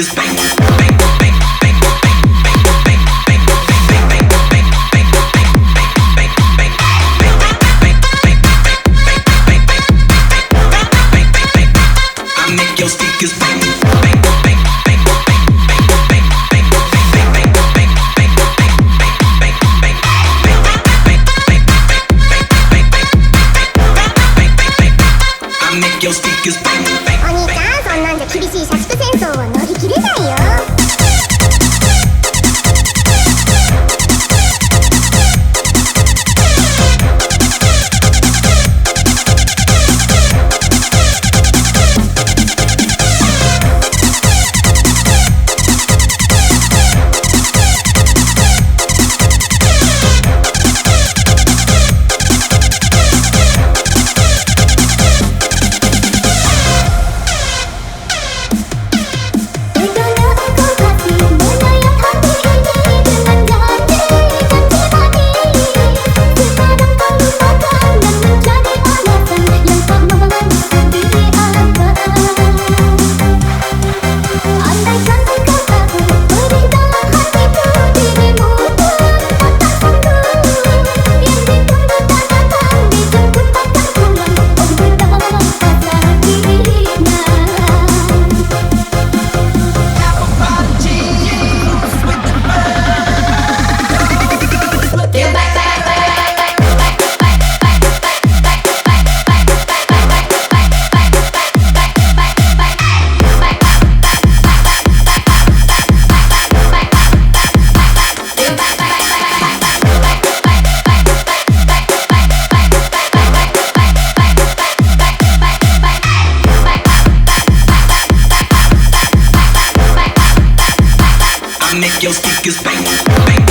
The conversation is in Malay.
speakers bang, bang, bang, bang, bang, bang, bang, bang, bang, bang, bang, bang, bang, bang, I make your speakers bang, bang, bang, bang, bang, bang, bang, bang, bang, bang, bang, bang, I make your speakers bang, bang. お兄ちゃん、そんなんじゃ厳しい社畜戦争は乗り切れないよ。I make your speakers bang, bang.